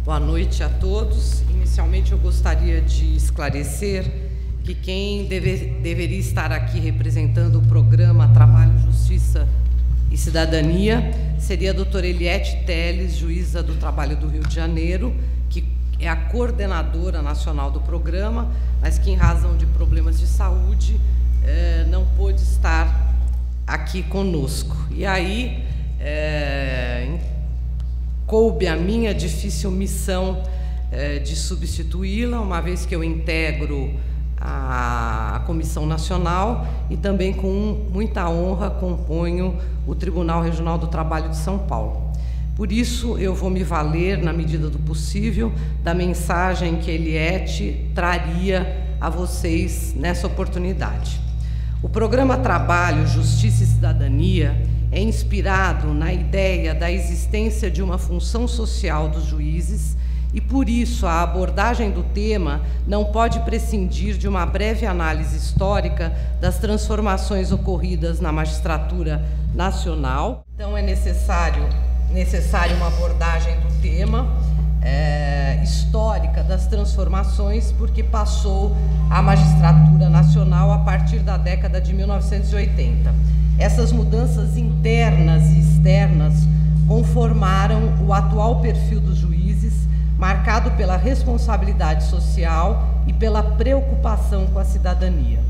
Boa noite a todos. Inicialmente, eu gostaria de esclarecer que quem deveria estar aqui representando o programa Trabalho, Justiça e Cidadania seria a doutora Eliette Teles, juíza do Trabalho do Rio de Janeiro, que é a coordenadora nacional do programa, mas que, em razão de problemas de saúde, não pôde estar aqui conosco. E aí, coube a minha difícil missão de substituí-la, uma vez que eu integro a Comissão Nacional e também, com muita honra, componho o Tribunal Regional do Trabalho de São Paulo. Por isso, eu vou me valer, na medida do possível, da mensagem que Eliette traria a vocês nessa oportunidade. O programa Trabalho, Justiça e Cidadania é inspirado na ideia da existência de uma função social dos juízes e, por isso, a abordagem do tema não pode prescindir de uma breve análise histórica das transformações ocorridas na magistratura nacional. Então, é necessário uma abordagem do tema histórica das transformações, porque passou a magistratura nacional a partir da década de 1980. Essas mudanças internas e externas conformaram o atual perfil dos juízes, marcado pela responsabilidade social e pela preocupação com a cidadania.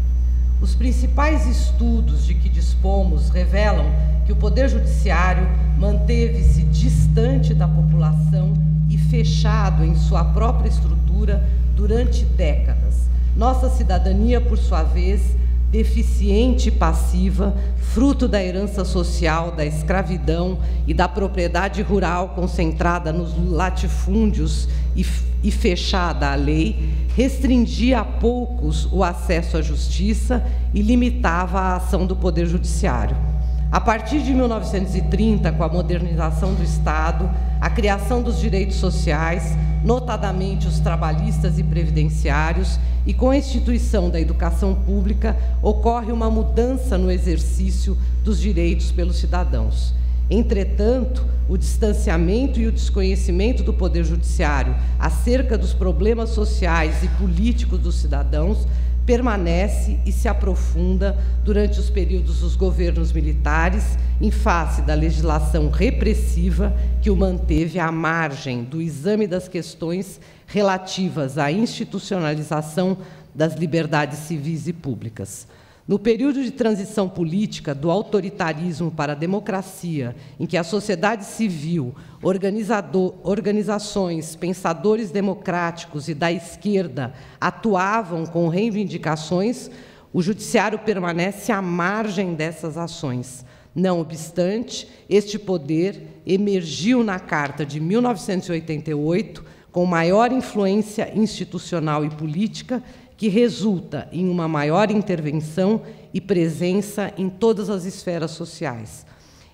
Os principais estudos de que dispomos revelam que o Poder Judiciário manteve-se distante da população e fechado em sua própria estrutura durante décadas. Nossa cidadania, por sua vez, deficiente e passiva, fruto da herança social, da escravidão e da propriedade rural concentrada nos latifúndios e fechada à lei, restringia a poucos o acesso à justiça e limitava a ação do Poder Judiciário. A partir de 1930, com a modernização do Estado, a criação dos direitos sociais, notadamente os trabalhistas e previdenciários, e com a instituição da educação pública, ocorre uma mudança no exercício dos direitos pelos cidadãos. Entretanto, o distanciamento e o desconhecimento do Poder Judiciário acerca dos problemas sociais e políticos dos cidadãos permanece e se aprofunda durante os períodos dos governos militares, em face da legislação repressiva que o manteve à margem do exame das questões relativas à institucionalização das liberdades civis e públicas. No período de transição política do autoritarismo para a democracia, em que a sociedade civil, organizações, pensadores democráticos e da esquerda atuavam com reivindicações, o Judiciário permanece à margem dessas ações. Não obstante, este poder emergiu na Carta de 1988 com maior influência institucional e política, que resulta em uma maior intervenção e presença em todas as esferas sociais.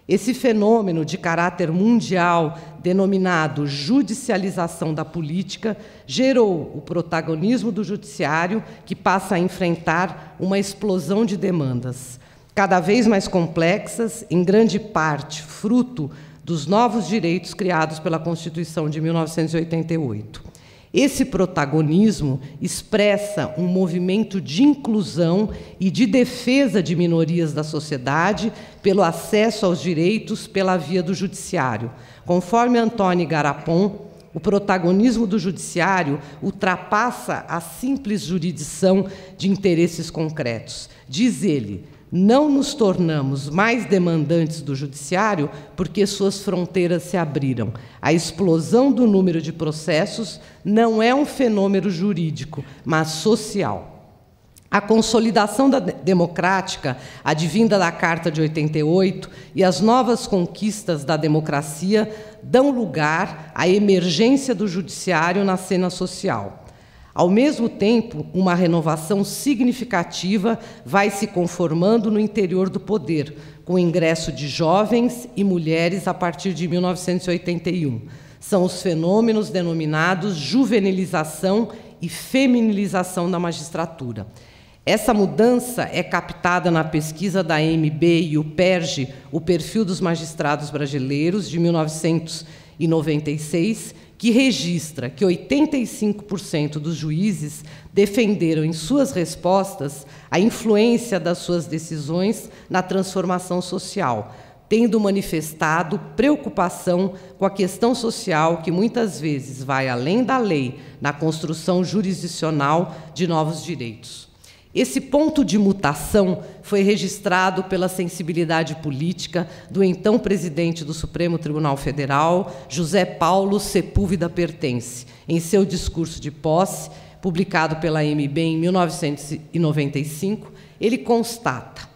Esse fenômeno de caráter mundial, denominado judicialização da política, gerou o protagonismo do Judiciário, que passa a enfrentar uma explosão de demandas, cada vez mais complexas, em grande parte fruto dos novos direitos criados pela Constituição de 1988. Esse protagonismo expressa um movimento de inclusão e de defesa de minorias da sociedade pelo acesso aos direitos pela via do judiciário. Conforme Antônio Garapon, o protagonismo do judiciário ultrapassa a simples jurisdição de interesses concretos. Diz ele: não nos tornamos mais demandantes do judiciário porque suas fronteiras se abriram. A explosão do número de processos não é um fenômeno jurídico, mas social. A consolidação democrática, advinda da Carta de 88, e as novas conquistas da democracia dão lugar à emergência do judiciário na cena social. Ao mesmo tempo, uma renovação significativa vai se conformando no interior do poder, com o ingresso de jovens e mulheres a partir de 1981. São os fenômenos denominados juvenilização e feminilização da magistratura. Essa mudança é captada na pesquisa da AMB e o PERJ, o Perfil dos Magistrados Brasileiros, de 1996, que registra que 85% dos juízes defenderam em suas respostas a influência das suas decisões na transformação social, tendo manifestado preocupação com a questão social que muitas vezes vai além da lei na construção jurisdicional de novos direitos. Esse ponto de mutação foi registrado pela sensibilidade política do então presidente do Supremo Tribunal Federal, José Paulo Sepúlveda Pertence, em seu discurso de posse, publicado pela AMB em 1995, ele constata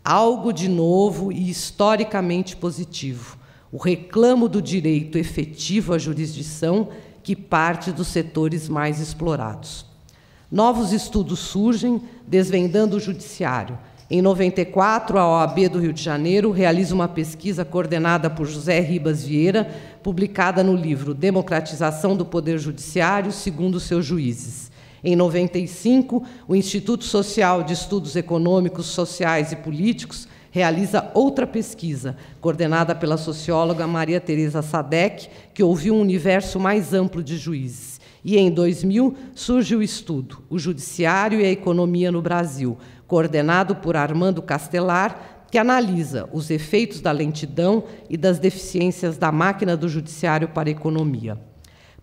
algo de novo e historicamente positivo, o reclamo do direito efetivo à jurisdição que parte dos setores mais explorados. Novos estudos surgem, desvendando o judiciário. Em 94, a OAB do Rio de Janeiro realiza uma pesquisa coordenada por José Ribas Vieira, publicada no livro Democratização do Poder Judiciário segundo seus juízes. Em 95, o Instituto Social de Estudos Econômicos, Sociais e Políticos realiza outra pesquisa, coordenada pela socióloga Maria Tereza Sadek, que ouviu um universo mais amplo de juízes. E, em 2000, surge o estudo O Judiciário e a Economia no Brasil, coordenado por Armando Castelar, que analisa os efeitos da lentidão e das deficiências da máquina do judiciário para a economia.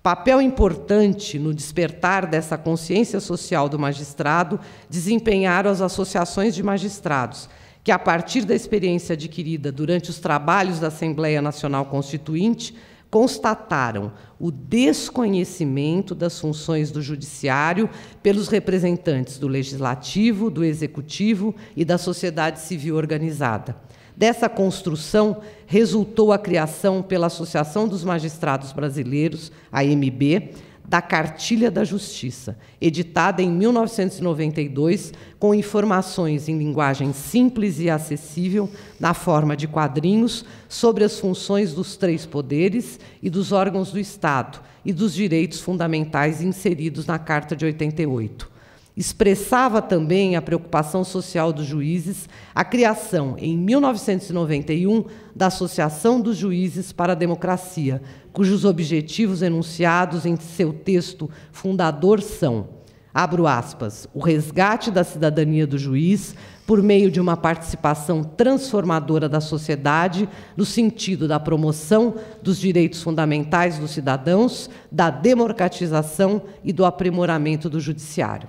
Papel importante no despertar dessa consciência social do magistrado desempenharam as associações de magistrados, que, a partir da experiência adquirida durante os trabalhos da Assembleia Nacional Constituinte, constataram o desconhecimento das funções do judiciário pelos representantes do legislativo, do executivo e da sociedade civil organizada. Dessa construção resultou a criação pela Associação dos Magistrados Brasileiros, AMB, da Cartilha da Justiça, editada em 1992, com informações em linguagem simples e acessível, na forma de quadrinhos, sobre as funções dos três poderes e dos órgãos do Estado e dos direitos fundamentais inseridos na Carta de 88. Expressava também a preocupação social dos juízes a criação, em 1991, da Associação dos Juízes para a Democracia, cujos objetivos enunciados em seu texto fundador são, abro aspas, o resgate da cidadania do juiz por meio de uma participação transformadora da sociedade no sentido da promoção dos direitos fundamentais dos cidadãos, da democratização e do aprimoramento do judiciário.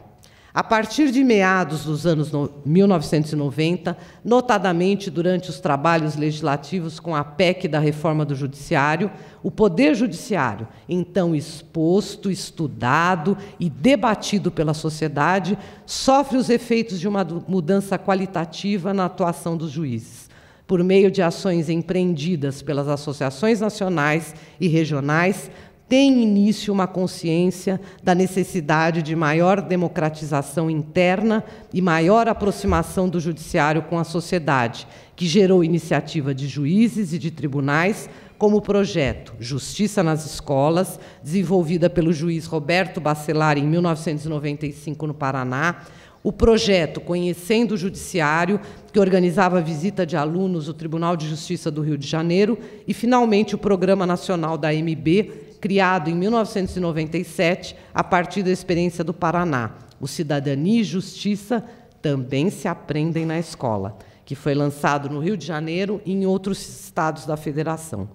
A partir de meados dos anos 1990, notadamente durante os trabalhos legislativos com a PEC da reforma do Judiciário, o Poder Judiciário, então exposto, estudado e debatido pela sociedade, sofre os efeitos de uma mudança qualitativa na atuação dos juízes, por meio de ações empreendidas pelas associações nacionais e regionais, tem início uma consciência da necessidade de maior democratização interna e maior aproximação do judiciário com a sociedade, que gerou iniciativa de juízes e de tribunais, como o projeto Justiça nas Escolas, desenvolvida pelo juiz Roberto Bacelar em 1995 no Paraná, o projeto Conhecendo o Judiciário, que organizava a visita de alunos do Tribunal de Justiça do Rio de Janeiro, e, finalmente, o Programa Nacional da AMB, criado em 1997, a partir da experiência do Paraná, o Cidadania e Justiça também se aprendem na escola, que foi lançado no Rio de Janeiro e em outros estados da Federação.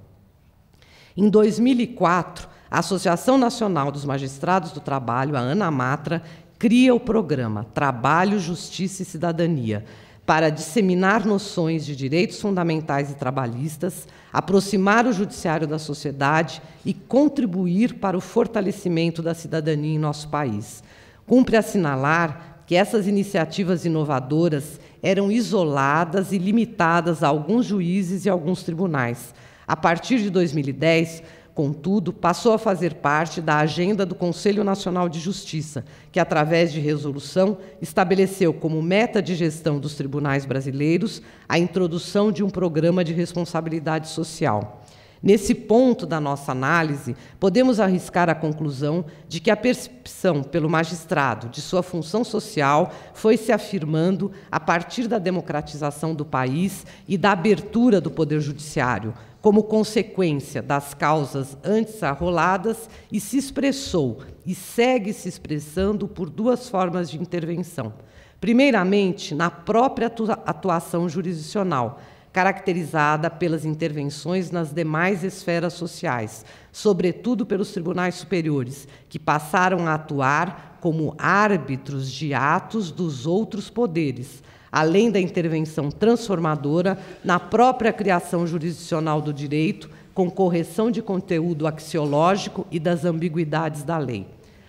Em 2004, a Associação Nacional dos Magistrados do Trabalho, a ANAMATRA, cria o programa Trabalho, Justiça e Cidadania, para disseminar noções de direitos fundamentais e trabalhistas, aproximar o judiciário da sociedade e contribuir para o fortalecimento da cidadania em nosso país. Cumpre assinalar que essas iniciativas inovadoras eram isoladas e limitadas a alguns juízes e alguns tribunais. A partir de 2010, contudo, passou a fazer parte da agenda do Conselho Nacional de Justiça, que, através de resolução, estabeleceu como meta de gestão dos tribunais brasileiros a introdução de um programa de responsabilidade social. Nesse ponto da nossa análise, podemos arriscar a conclusão de que a percepção pelo magistrado de sua função social foi se afirmando a partir da democratização do país e da abertura do Poder Judiciário, como consequência das causas antes arroladas, e se expressou e segue se expressando por duas formas de intervenção. Primeiramente, na própria atuação jurisdicional, caracterizada pelas intervenções nas demais esferas sociais, sobretudo pelos tribunais superiores, que passaram a atuar como árbitros de atos dos outros poderes, além da intervenção transformadora na própria criação jurisdicional do direito, com correção de conteúdo axiológico e das ambiguidades da lei.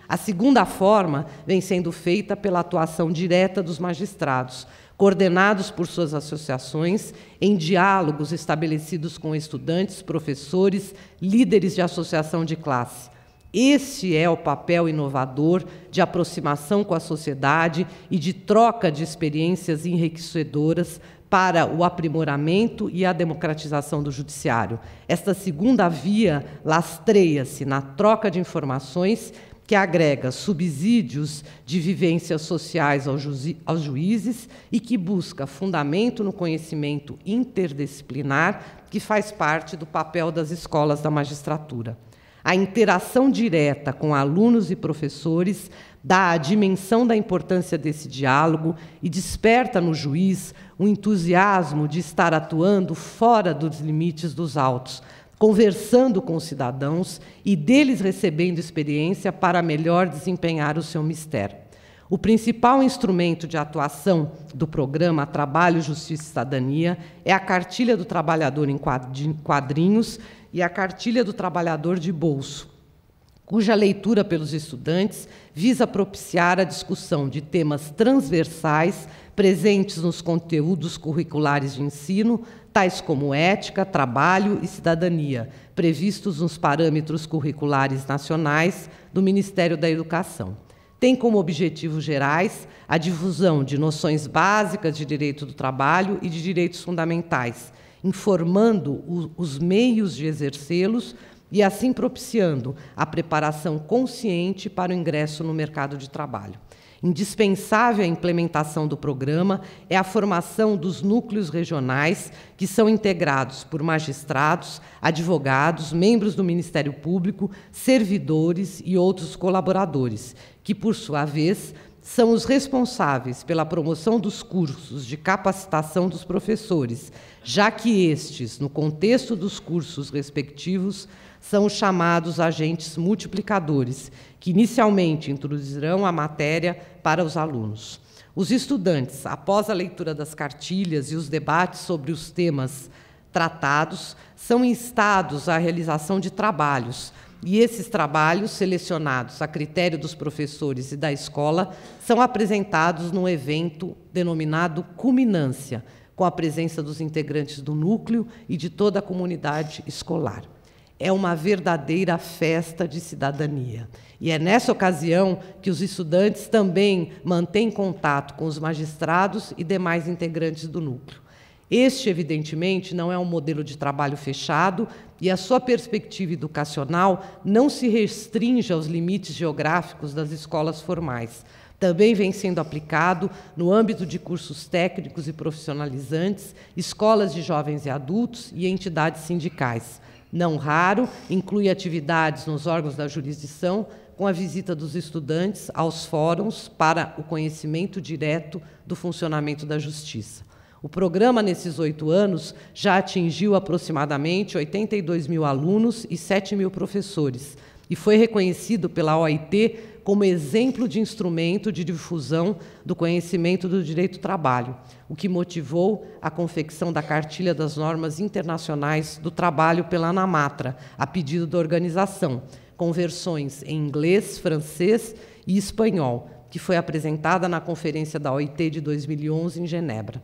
A segunda forma vem sendo feita pela atuação direta dos magistrados, coordenados por suas associações, em diálogos estabelecidos com estudantes, professores, líderes de associação de classe. Esse é o papel inovador de aproximação com a sociedade e de troca de experiências enriquecedoras para o aprimoramento e a democratização do judiciário. Esta segunda via lastreia-se na troca de informações que agrega subsídios de vivências sociais aos juízes e que busca fundamento no conhecimento interdisciplinar, que faz parte do papel das escolas da magistratura. A interação direta com alunos e professores dá a dimensão da importância desse diálogo e desperta no juiz o entusiasmo de estar atuando fora dos limites dos autos, conversando com os cidadãos e deles recebendo experiência para melhor desempenhar o seu mistério. O principal instrumento de atuação do programa Trabalho, Justiça e Cidadania é a Cartilha do Trabalhador em quadrinhos e a Cartilha do Trabalhador de bolso, cuja leitura pelos estudantes visa propiciar a discussão de temas transversais presentes nos conteúdos curriculares de ensino, tais como ética, trabalho e cidadania, previstos nos parâmetros curriculares nacionais do Ministério da Educação. Tem como objetivos gerais a difusão de noções básicas de direito do trabalho e de direitos fundamentais, informando os meios de exercê-los e assim propiciando a preparação consciente para o ingresso no mercado de trabalho. Indispensável à implementação do programa é a formação dos núcleos regionais, que são integrados por magistrados, advogados, membros do Ministério Público, servidores e outros colaboradores, que, por sua vez, são os responsáveis pela promoção dos cursos de capacitação dos professores, já que estes, no contexto dos cursos respectivos, são os chamados agentes multiplicadores, que inicialmente introduzirão a matéria para os alunos. Os estudantes, após a leitura das cartilhas e os debates sobre os temas tratados, são instados à realização de trabalhos, e esses trabalhos, selecionados a critério dos professores e da escola, são apresentados num evento denominado Culminância, com a presença dos integrantes do núcleo e de toda a comunidade escolar. É uma verdadeira festa de cidadania. E é nessa ocasião que os estudantes também mantêm contato com os magistrados e demais integrantes do núcleo. Este, evidentemente, não é um modelo de trabalho fechado e a sua perspectiva educacional não se restringe aos limites geográficos das escolas formais. Também vem sendo aplicado no âmbito de cursos técnicos e profissionalizantes, escolas de jovens e adultos e entidades sindicais. Não raro, inclui atividades nos órgãos da jurisdição, com a visita dos estudantes aos fóruns para o conhecimento direto do funcionamento da justiça. O programa, nesses 8 anos, já atingiu aproximadamente 82 mil alunos e 7 mil professores, e foi reconhecido pela OIT como exemplo de instrumento de difusão do conhecimento do direito do trabalho, o que motivou a confecção da Cartilha das Normas Internacionais do Trabalho pela ANAMATRA, a pedido da organização, com versões em inglês, francês e espanhol, que foi apresentada na Conferência da OIT de 2011 em Genebra.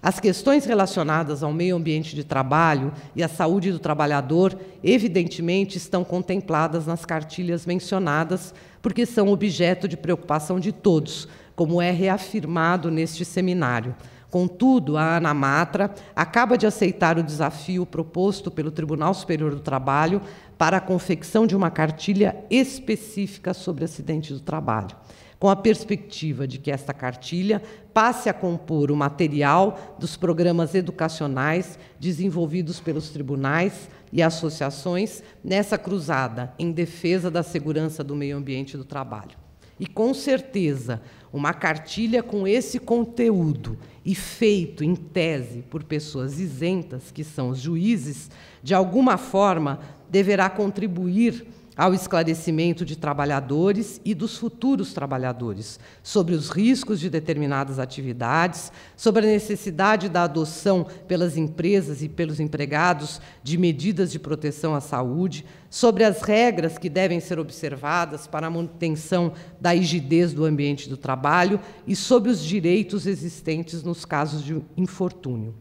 As questões relacionadas ao meio ambiente de trabalho e à saúde do trabalhador, evidentemente, estão contempladas nas cartilhas mencionadas, porque são objeto de preocupação de todos, como é reafirmado neste seminário. Contudo, a Ana Matra acaba de aceitar o desafio proposto pelo Tribunal Superior do Trabalho para a confecção de uma cartilha específica sobre acidentes do trabalho, com a perspectiva de que esta cartilha passe a compor o material dos programas educacionais desenvolvidos pelos tribunais e associações nessa cruzada em defesa da segurança do meio ambiente do trabalho. E, com certeza, uma cartilha com esse conteúdo e feito, em tese, por pessoas isentas, que são os juízes, de alguma forma deverá contribuir ao esclarecimento de trabalhadores e dos futuros trabalhadores sobre os riscos de determinadas atividades, sobre a necessidade da adoção pelas empresas e pelos empregados de medidas de proteção à saúde, sobre as regras que devem ser observadas para a manutenção da rigidez do ambiente do trabalho e sobre os direitos existentes nos casos de infortúnio.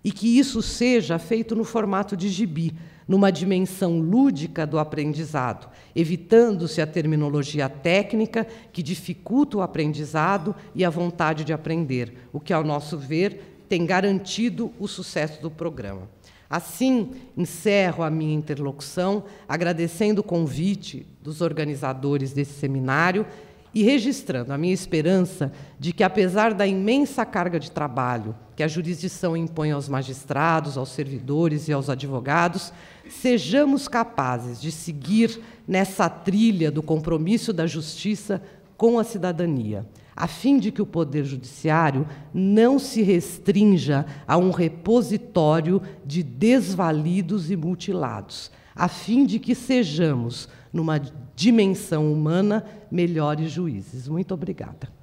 E que isso seja feito no formato de gibi, numa dimensão lúdica do aprendizado, evitando-se a terminologia técnica que dificulta o aprendizado e a vontade de aprender, o que, ao nosso ver, tem garantido o sucesso do programa. Assim, encerro a minha interlocução, agradecendo o convite dos organizadores desse seminário e registrando a minha esperança de que, apesar da imensa carga de trabalho que a jurisdição impõe aos magistrados, aos servidores e aos advogados, sejamos capazes de seguir nessa trilha do compromisso da justiça com a cidadania, a fim de que o Poder Judiciário não se restrinja a um repositório de desvalidos e mutilados, a fim de que sejamos, numa dimensão humana, melhores juízes. Muito obrigada.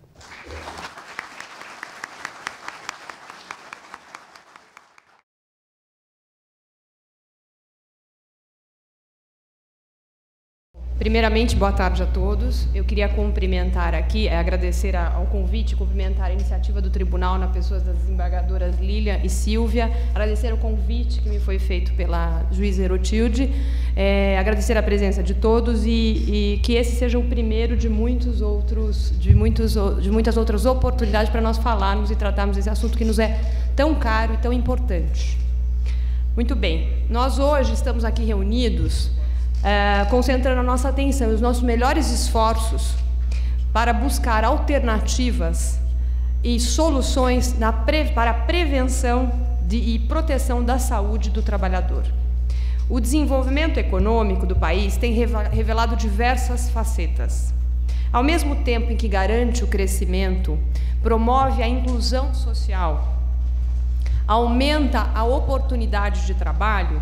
Primeiramente, boa tarde a todos. Eu queria cumprimentar aqui, agradecer ao convite, cumprimentar a iniciativa do Tribunal na pessoa das desembargadoras Lília e Silvia, agradecer o convite que me foi feito pela juíza Erotilde, agradecer a presença de todos e que esse seja o primeiro de muitas outras oportunidades para nós falarmos e tratarmos esse assunto que nos é tão caro e tão importante. Muito bem, nós hoje estamos aqui reunidos concentrando a nossa atenção e os nossos melhores esforços para buscar alternativas e soluções para a prevenção e proteção da saúde do trabalhador. O desenvolvimento econômico do país tem revelado diversas facetas. Ao mesmo tempo em que garante o crescimento, promove a inclusão social, aumenta a oportunidade de trabalho,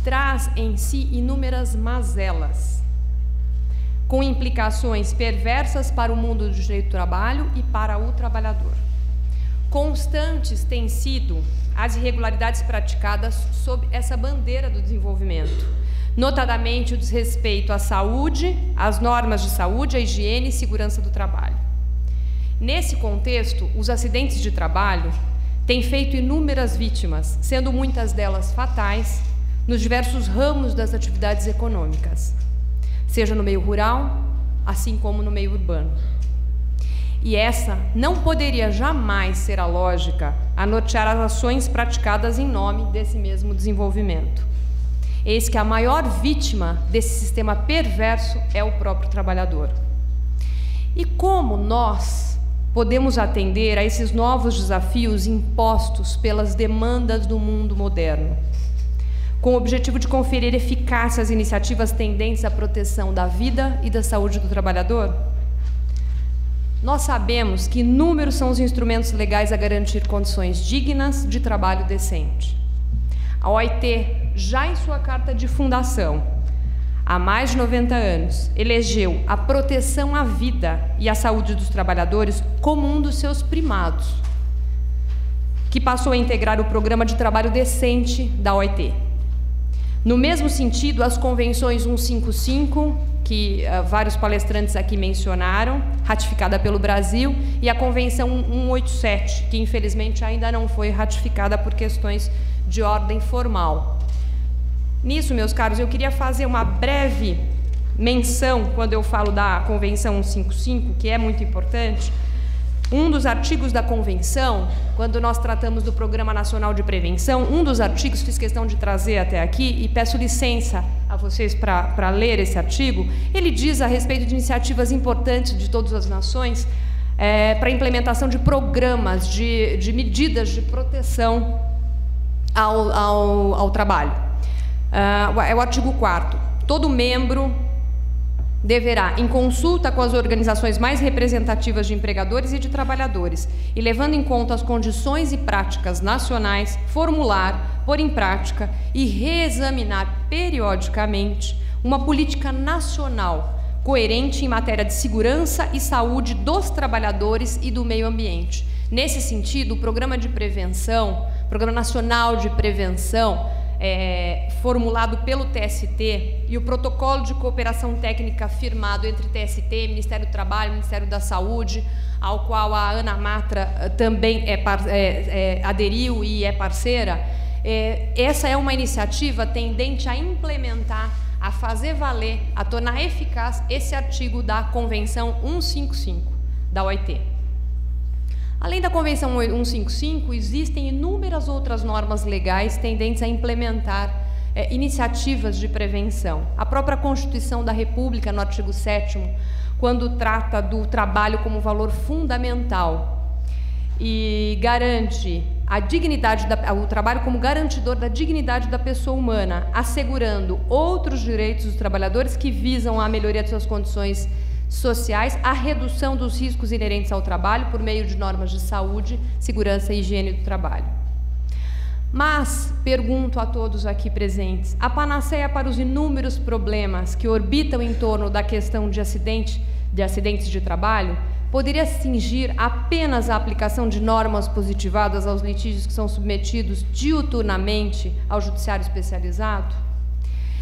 traz em si inúmeras mazelas, com implicações perversas para o mundo do direito do trabalho e para o trabalhador. Constantes têm sido as irregularidades praticadas sob essa bandeira do desenvolvimento, notadamente o desrespeito à saúde, às normas de saúde, à higiene e segurança do trabalho. Nesse contexto, os acidentes de trabalho têm feito inúmeras vítimas, sendo muitas delas fatais, nos diversos ramos das atividades econômicas, seja no meio rural, assim como no meio urbano. E essa não poderia jamais ser a lógica a nortear as ações praticadas em nome desse mesmo desenvolvimento. Eis que a maior vítima desse sistema perverso é o próprio trabalhador. E como nós podemos atender a esses novos desafios impostos pelas demandas do mundo moderno, com o objetivo de conferir eficácia às iniciativas tendentes à proteção da vida e da saúde do trabalhador? Nós sabemos que inúmeros são os instrumentos legais a garantir condições dignas de trabalho decente. A OIT, já em sua carta de fundação, há mais de 90 anos, elegeu a proteção à vida e à saúde dos trabalhadores como um dos seus primados, que passou a integrar o Programa de Trabalho Decente da OIT. No mesmo sentido, as convenções 155, que vários palestrantes aqui mencionaram, ratificada pelo Brasil, e a Convenção 187, que infelizmente ainda não foi ratificada por questões de ordem formal. Nisso, meus caros, eu queria fazer uma breve menção, quando eu falo da Convenção 155, que é muito importante. Um dos artigos da Convenção, quando nós tratamos do Programa Nacional de Prevenção, um dos artigos, fiz questão de trazer até aqui, e peço licença a vocês para ler esse artigo, ele diz a respeito de iniciativas importantes de todas as nações para a implementação de programas, de medidas de proteção ao trabalho. É o artigo 4º. Todo membro deverá, em consulta com as organizações mais representativas de empregadores e de trabalhadores, e levando em conta as condições e práticas nacionais, formular, pôr em prática e reexaminar periodicamente uma política nacional coerente em matéria de segurança e saúde dos trabalhadores e do meio ambiente. Nesse sentido, o Programa de Prevenção, Programa Nacional de Prevenção, formulado pelo TST, e o protocolo de cooperação técnica firmado entre TST, Ministério do Trabalho, Ministério da Saúde, ao qual a Ana Matra também aderiu e é parceira, essa é uma iniciativa tendente a implementar, a fazer valer, a tornar eficaz esse artigo da Convenção 155 da OIT. Além da Convenção 155, existem inúmeras outras normas legais tendentes a implementar iniciativas de prevenção. A própria Constituição da República, no artigo 7º, quando trata do trabalho como valor fundamental e garante a dignidade o trabalho como garantidor da dignidade da pessoa humana, assegurando outros direitos dos trabalhadores que visam a melhoria de suas condições sociais, a redução dos riscos inerentes ao trabalho por meio de normas de saúde, segurança e higiene do trabalho. Mas, pergunto a todos aqui presentes, a panaceia para os inúmeros problemas que orbitam em torno da questão de acidentes de trabalho poderia cingir apenas a aplicação de normas positivadas aos litígios que são submetidos diuturnamente ao judiciário especializado?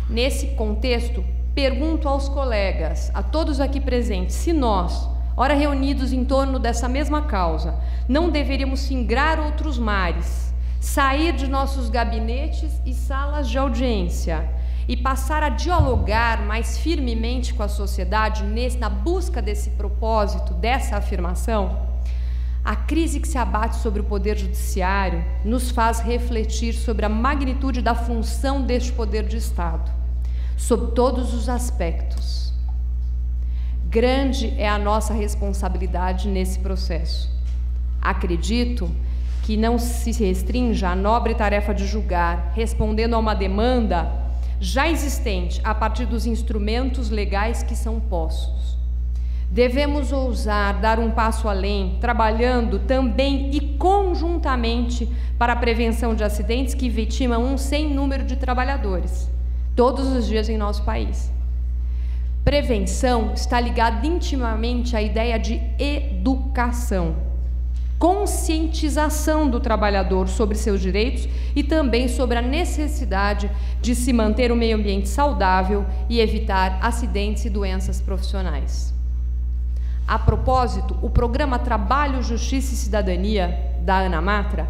Nesse contexto, pergunto aos colegas, a todos aqui presentes, se nós, ora reunidos em torno dessa mesma causa, não deveríamos fingrar outros mares, sair de nossos gabinetes e salas de audiência e passar a dialogar mais firmemente com a sociedade na busca desse propósito, dessa afirmação? A crise que se abate sobre o Poder Judiciário nos faz refletir sobre a magnitude da função deste poder de Estado, sob todos os aspectos. Grande é a nossa responsabilidade nesse processo. Acredito que não se restrinja à nobre tarefa de julgar, respondendo a uma demanda já existente a partir dos instrumentos legais que são postos. Devemos ousar dar um passo além, trabalhando também e conjuntamente para a prevenção de acidentes que vitimam um sem número de trabalhadores todos os dias em nosso país. Prevenção está ligada intimamente à ideia de educação, conscientização do trabalhador sobre seus direitos e também sobre a necessidade de se manter um meio ambiente saudável e evitar acidentes e doenças profissionais. A propósito, o programa Trabalho, Justiça e Cidadania, da Ana Matra,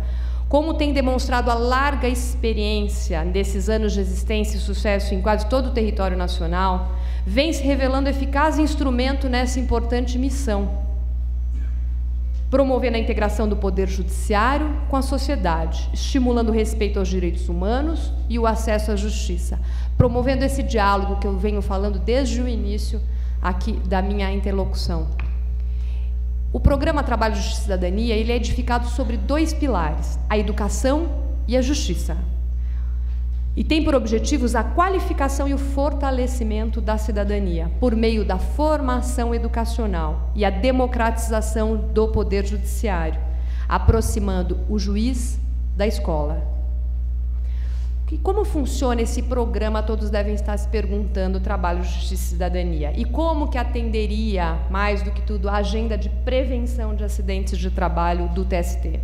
como tem demonstrado a larga experiência desses anos de existência e sucesso em quase todo o território nacional, vem se revelando eficaz instrumento nessa importante missão, promovendo a integração do Poder Judiciário com a sociedade, estimulando o respeito aos direitos humanos e o acesso à justiça, promovendo esse diálogo que eu venho falando desde o início aqui da minha interlocução. O programa Trabalho, Justiça e Cidadania, ele é edificado sobre dois pilares, a educação e a justiça. E tem por objetivos a qualificação e o fortalecimento da cidadania, por meio da formação educacional e a democratização do poder judiciário, aproximando o juiz da escola. E como funciona esse programa, todos devem estar se perguntando, Trabalho, Justiça e Cidadania. E como que atenderia, mais do que tudo, a agenda de prevenção de acidentes de trabalho do TST?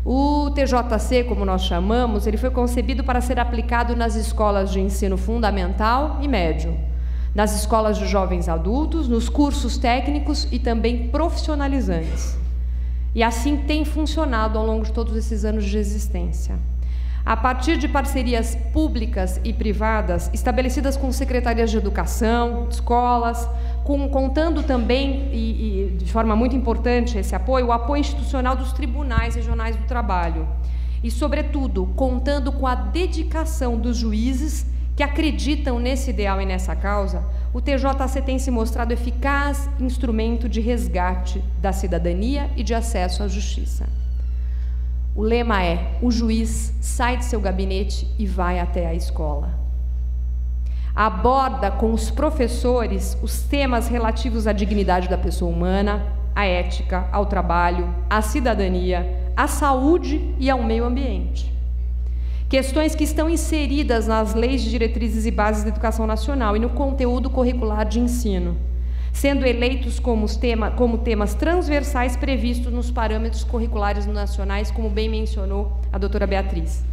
O TJC, como nós chamamos, ele foi concebido para ser aplicado nas escolas de ensino fundamental e médio, nas escolas de jovens adultos, nos cursos técnicos e também profissionalizantes. E assim tem funcionado ao longo de todos esses anos de existência. A partir de parcerias públicas e privadas estabelecidas com secretarias de educação, escolas, contando também, e de forma muito importante esse apoio, o apoio institucional dos tribunais regionais do trabalho. E, sobretudo, contando com a dedicação dos juízes que acreditam nesse ideal e nessa causa, o TJC tem se mostrado eficaz instrumento de resgate da cidadania e de acesso à justiça. O lema é: o juiz sai de seu gabinete e vai até a escola. Aborda com os professores os temas relativos à dignidade da pessoa humana, à ética, ao trabalho, à cidadania, à saúde e ao meio ambiente. Questões que estão inseridas nas leis de diretrizes e bases da educação nacional e no conteúdo curricular de ensino, sendo eleitos como temas transversais previstos nos parâmetros curriculares nacionais, como bem mencionou a doutora Beatriz.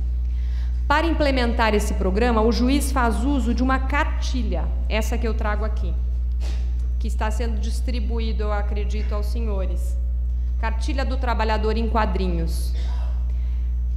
Para implementar esse programa, o juiz faz uso de uma cartilha, essa que eu trago aqui, que está sendo distribuído, eu acredito, aos senhores. Cartilha do Trabalhador em quadrinhos.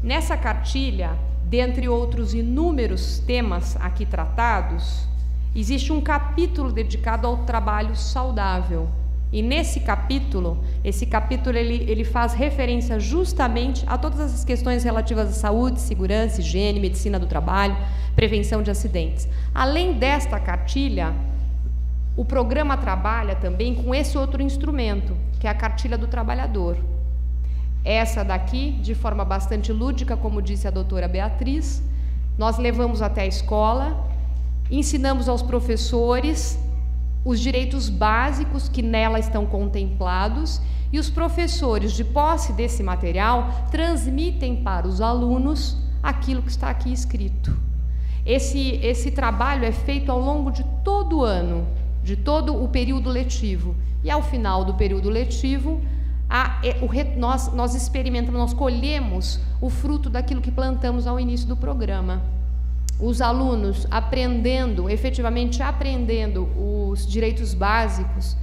Nessa cartilha, dentre outros inúmeros temas aqui tratados, existe um capítulo dedicado ao trabalho saudável. E nesse capítulo, ele faz referência justamente a todas as questões relativas à saúde, segurança, higiene, medicina do trabalho, prevenção de acidentes. Além desta cartilha, o programa trabalha também com esse outro instrumento, que é a cartilha do trabalhador. Essa daqui, de forma bastante lúdica, como disse a doutora Beatriz, nós levamos até a escola, ensinamos aos professores os direitos básicos que nela estão contemplados, e os professores, de posse desse material, transmitem para os alunos aquilo que está aqui escrito. Esse trabalho é feito ao longo de todo o ano, de todo o período letivo, e ao final do período letivo, nós experimentamos, nós colhemos o fruto daquilo que plantamos ao início do programa. Os alunos efetivamente aprendendo os direitos básicos,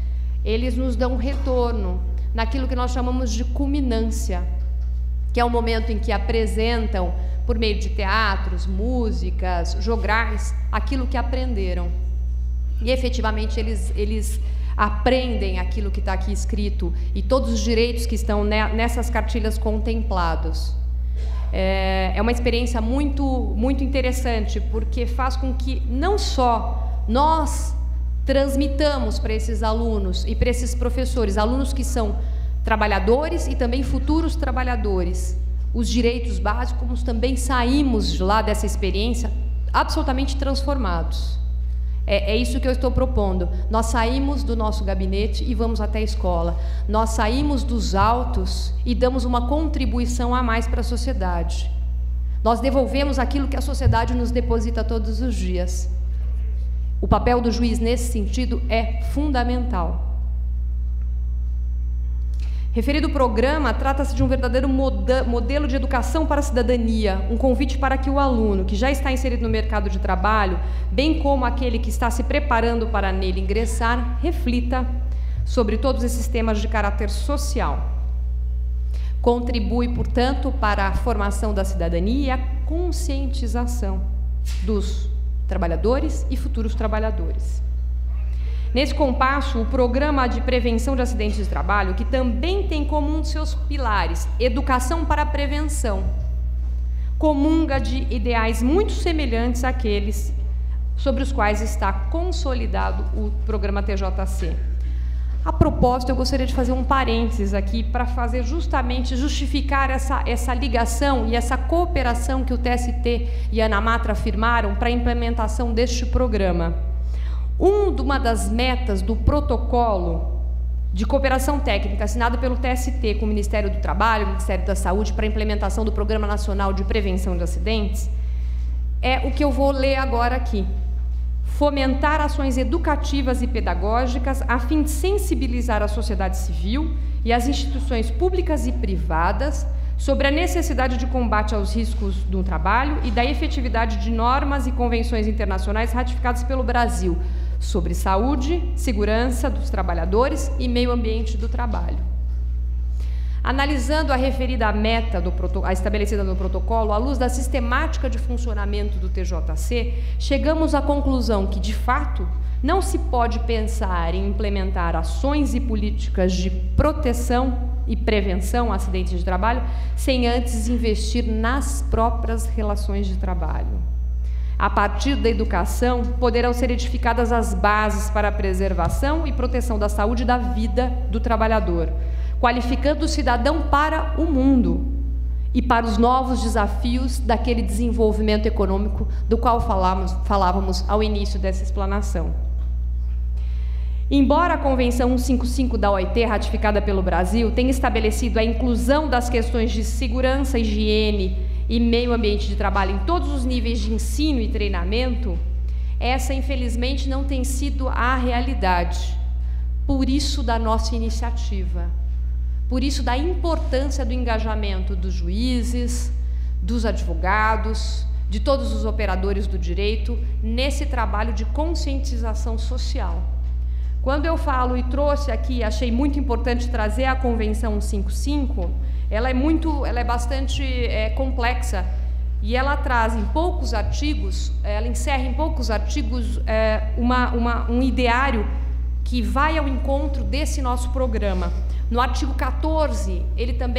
eles nos dão um retorno naquilo que nós chamamos de culminância, que é o momento em que apresentam, por meio de teatros, músicas, jograis, aquilo que aprenderam. E efetivamente eles aprendem aquilo que está aqui escrito e todos os direitos que estão nessas cartilhas contemplados. É uma experiência muito, muito interessante, porque faz com que não só nós transmitamos para esses alunos e para esses professores, alunos que são trabalhadores e também futuros trabalhadores, os direitos básicos, como também saímos de lá dessa experiência absolutamente transformados. É isso que eu estou propondo. Nós saímos do nosso gabinete e vamos até a escola. Nós saímos dos autos e damos uma contribuição a mais para a sociedade. Nós devolvemos aquilo que a sociedade nos deposita todos os dias. O papel do juiz nesse sentido é fundamental. Referido programa, trata-se de um verdadeiro modelo de educação para a cidadania, um convite para que o aluno, que já está inserido no mercado de trabalho, bem como aquele que está se preparando para nele ingressar, reflita sobre todos esses temas de caráter social. Contribui, portanto, para a formação da cidadania e a conscientização dos trabalhadores e futuros trabalhadores. Nesse compasso, o Programa de Prevenção de Acidentes de Trabalho, que também tem como um de seus pilares educação para a prevenção, comunga de ideais muito semelhantes àqueles sobre os quais está consolidado o Programa TJC. A propósito, eu gostaria de fazer um parênteses aqui para fazer justamente justificar essa ligação e essa cooperação que o TST e a ANAMATRA firmaram para a implementação deste programa. Uma das metas do protocolo de cooperação técnica assinado pelo TST com o Ministério do Trabalho, o Ministério da Saúde, para a implementação do Programa Nacional de Prevenção de Acidentes, é o que eu vou ler agora aqui. Fomentar ações educativas e pedagógicas a fim de sensibilizar a sociedade civil e as instituições públicas e privadas sobre a necessidade de combate aos riscos do trabalho e da efetividade de normas e convenções internacionais ratificadas pelo Brasil sobre saúde, segurança dos trabalhadores e meio ambiente do trabalho. Analisando a referida meta estabelecida no protocolo, à luz da sistemática de funcionamento do TJC, chegamos à conclusão que, de fato, não se pode pensar em implementar ações e políticas de proteção e prevenção a acidentes de trabalho sem antes investir nas próprias relações de trabalho. A partir da educação, poderão ser edificadas as bases para a preservação e proteção da saúde e da vida do trabalhador, qualificando o cidadão para o mundo e para os novos desafios daquele desenvolvimento econômico do qual falávamos ao início dessa explanação. Embora a Convenção 155 da OIT, ratificada pelo Brasil, tenha estabelecido a inclusão das questões de segurança, higiene e meio ambiente de trabalho em todos os níveis de ensino e treinamento, essa, infelizmente, não tem sido a realidade. Por isso da nossa iniciativa, por isso da importância do engajamento dos juízes, dos advogados, de todos os operadores do direito nesse trabalho de conscientização social. Quando eu falo e trouxe aqui, achei muito importante trazer a Convenção 155, ela é bastante complexa e ela traz em poucos artigos, ela encerra em poucos artigos um ideário que vai ao encontro desse nosso programa. No artigo 14,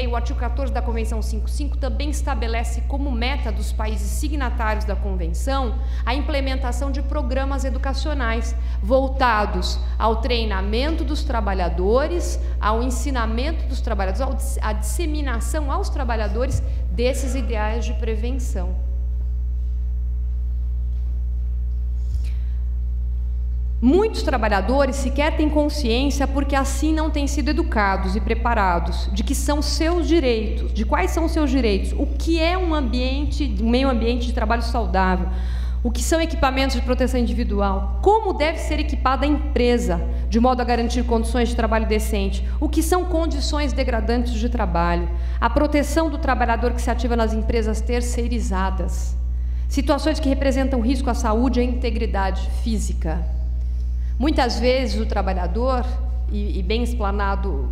o artigo 14 da Convenção 155 também estabelece como meta dos países signatários da Convenção a implementação de programas educacionais voltados ao treinamento dos trabalhadores, ao ensinamento dos trabalhadores, à disseminação aos trabalhadores desses ideais de prevenção. Muitos trabalhadores sequer têm consciência porque assim não têm sido educados e preparados de que são seus direitos, de quais são seus direitos, o que é um meio ambiente de trabalho saudável, o que são equipamentos de proteção individual, como deve ser equipada a empresa, de modo a garantir condições de trabalho decente, o que são condições degradantes de trabalho, a proteção do trabalhador que se ativa nas empresas terceirizadas, situações que representam risco à saúde e à integridade física. Muitas vezes o trabalhador, e bem explanado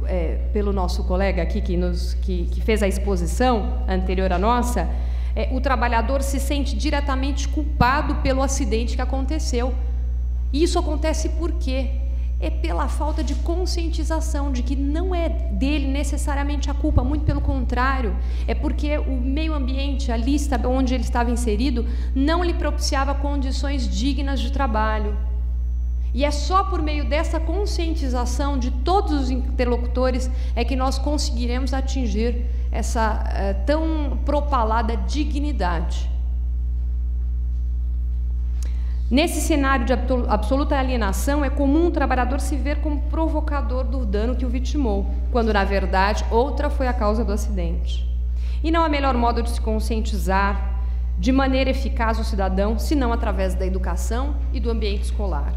pelo nosso colega aqui que fez a exposição anterior à nossa, o trabalhador se sente diretamente culpado pelo acidente que aconteceu. E isso acontece por quê? É pela falta de conscientização de que não é dele necessariamente a culpa, muito pelo contrário, é porque o meio ambiente, a lista onde ele estava inserido, não lhe propiciava condições dignas de trabalho. E é só por meio dessa conscientização de todos os interlocutores é que nós conseguiremos atingir essa tão propalada dignidade. Nesse cenário de absoluta alienação, é comum o trabalhador se ver como provocador do dano que o vitimou, quando, na verdade, outra foi a causa do acidente. E não há melhor modo de se conscientizar de maneira eficaz o cidadão, senão através da educação e do ambiente escolar.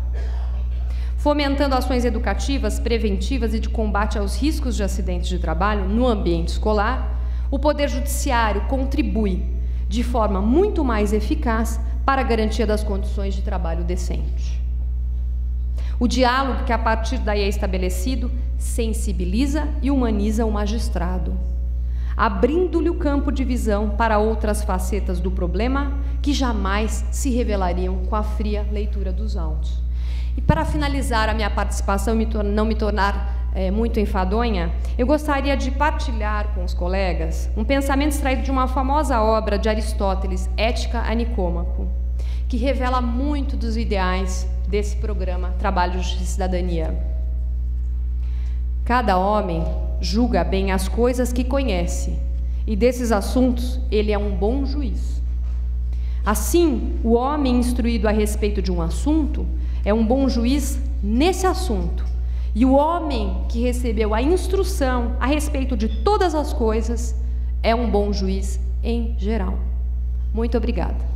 Fomentando ações educativas, preventivas e de combate aos riscos de acidentes de trabalho no ambiente escolar, o Poder Judiciário contribui de forma muito mais eficaz para a garantia das condições de trabalho decente. O diálogo que a partir daí é estabelecido sensibiliza e humaniza o magistrado, abrindo-lhe o campo de visão para outras facetas do problema que jamais se revelariam com a fria leitura dos autos. E para finalizar a minha participação e não me tornar muito enfadonha, eu gostaria de partilhar com os colegas um pensamento extraído de uma famosa obra de Aristóteles, Ética a Nicômaco, que revela muito dos ideais desse programa Trabalhos de Cidadania. Cada homem julga bem as coisas que conhece, e desses assuntos ele é um bom juiz. Assim, o homem instruído a respeito de um assunto é um bom juiz nesse assunto, e o homem que recebeu a instrução a respeito de todas as coisas é um bom juiz em geral. Muito obrigada.